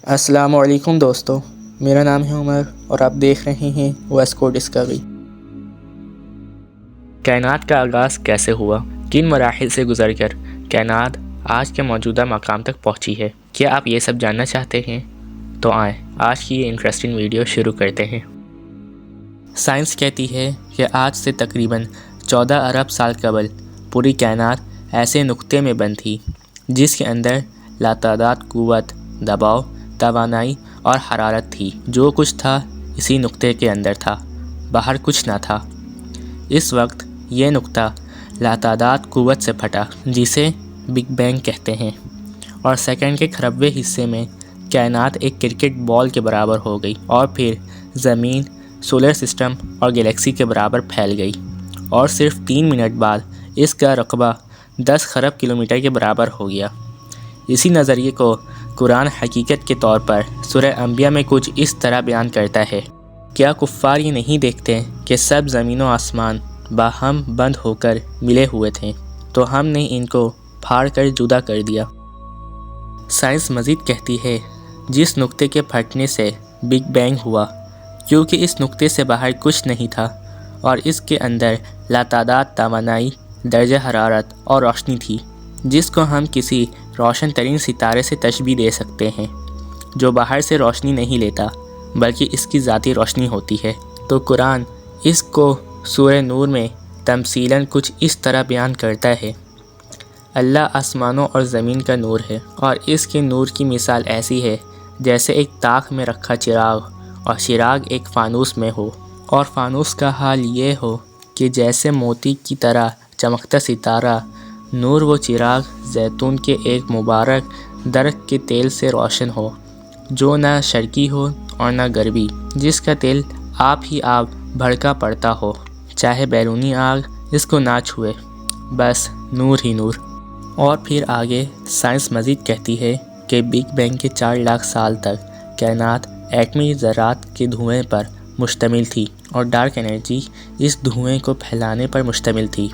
السلام علیکم دوستو، میرا نام ہے عمر اور آپ دیکھ رہے ہیں ویسکو ڈسکوری۔ کائنات کا آغاز کیسے ہوا؟ کن مراحل سے گزر کر کائنات آج کے موجودہ مقام تک پہنچی ہے؟ کیا آپ یہ سب جاننا چاہتے ہیں؟ تو آئیں آج کی یہ انٹرسٹنگ ویڈیو شروع کرتے ہیں۔ سائنس کہتی ہے کہ آج سے تقریباً 14 ارب سال قبل پوری کائنات ایسے نقطے میں بند تھی جس کے اندر لاتعداد قوت، دباؤ، توانائی اور حرارت تھی۔ جو کچھ تھا اسی نقطے کے اندر تھا، باہر کچھ نہ تھا۔ اس وقت یہ نقطہ لاتعداد قوت سے پھٹا جسے بگ بینگ کہتے ہیں، اور سیکنڈ کے کھربویں حصے میں کائنات ایک کرکٹ بال کے برابر ہو گئی اور پھر زمین، سولر سسٹم اور گلیکسی کے برابر پھیل گئی، اور صرف 3 منٹ بعد اس کا رقبہ 10 خرب کلومیٹر کے برابر ہو گیا۔ اسی نظریے کو قرآن حقیقت کے طور پر سورہ انبیاء میں کچھ اس طرح بیان کرتا ہے: کیا کفار یہ نہیں دیکھتے کہ سب زمین و آسمان باہم بند ہو کر ملے ہوئے تھے، تو ہم نے ان کو پھاڑ کر جدا کر دیا۔ سائنس مزید کہتی ہے جس نقطے کے پھٹنے سے بگ بینگ ہوا، کیونکہ اس نقطے سے باہر کچھ نہیں تھا اور اس کے اندر لاتعداد توانائی، درجہ حرارت اور روشنی تھی، جس کو ہم کسی روشن ترین ستارے سے تشبیہ دے سکتے ہیں جو باہر سے روشنی نہیں لیتا بلکہ اس کی ذاتی روشنی ہوتی ہے۔ تو قرآن اس کو سورہ نور میں تمثیلاً کچھ اس طرح بیان کرتا ہے: اللہ آسمانوں اور زمین کا نور ہے، اور اس کے نور کی مثال ایسی ہے جیسے ایک طاق میں رکھا چراغ، اور چراغ ایک فانوس میں ہو، اور فانوس کا حال یہ ہو کہ جیسے موتی کی طرح چمکتا ستارہ۔ نور وہ چراغ زیتون کے ایک مبارک درخت کے تیل سے روشن ہو، جو نہ شرقی ہو اور نہ غربی، جس کا تیل آپ ہی آپ بھڑکا پڑتا ہو، چاہے بیرونی آگ اس کو نہ چھوئے، بس نور ہی نور۔ اور پھر آگے سائنس مزید کہتی ہے کہ بگ بینگ کے 4 لاکھ سال تک کائنات ایٹمی ذرات کے دھوئیں پر مشتمل تھی، اور ڈارک انرجی اس دھوئیں کو پھیلانے پر مشتمل تھی۔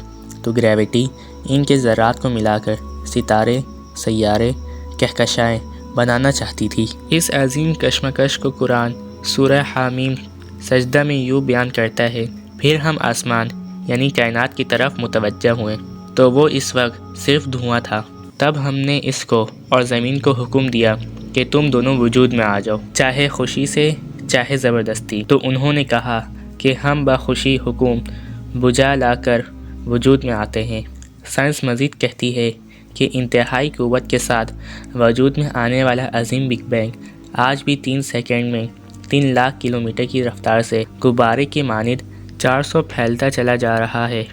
تو گریوٹی ان کے ذرات کو ملا کر ستارے، سیارے، کہکشائیں بنانا چاہتی تھی۔ اس عظیم کشمکش کو قرآن سورہ حامیم سجدہ میں یوں بیان کرتا ہے: پھر ہم آسمان یعنی کائنات کی طرف متوجہ ہوئے تو وہ اس وقت صرف دھواں تھا۔ تب ہم نے اس کو اور زمین کو حکم دیا کہ تم دونوں وجود میں آ جاؤ، چاہے خوشی سے چاہے زبردستی۔ تو انہوں نے کہا کہ ہم بخوشی حکم بجا لا کر وجود میں آتے ہیں۔ سائنس مزید کہتی ہے کہ انتہائی قوت کے ساتھ وجود میں آنے والا عظیم بگ بینگ آج بھی 3 سیکنڈ میں 3 لاکھ کلومیٹر کی رفتار سے غبارے کی مانند 400 پھیلتا چلا جا رہا ہے۔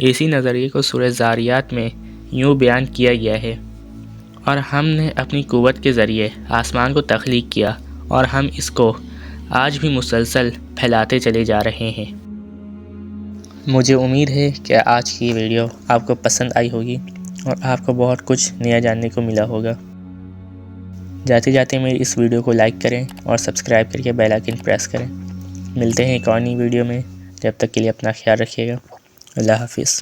اسی نظریے کو سورہ ذاریات میں یوں بیان کیا گیا ہے: اور ہم نے اپنی قوت کے ذریعے آسمان کو تخلیق کیا اور ہم اس کو آج بھی مسلسل پھیلاتے چلے جا رہے ہیں۔ مجھے امید ہے کہ آج کی ویڈیو آپ کو پسند آئی ہوگی اور آپ کو بہت کچھ نیا جاننے کو ملا ہوگا۔ جاتے جاتے میری اس ویڈیو کو لائک کریں اور سبسکرائب کر کے بیل آئیکن پریس کریں۔ ملتے ہیں ایک اور نئی ویڈیو میں، جب تک کے لیے اپنا خیال رکھیے گا۔ اللہ حافظ۔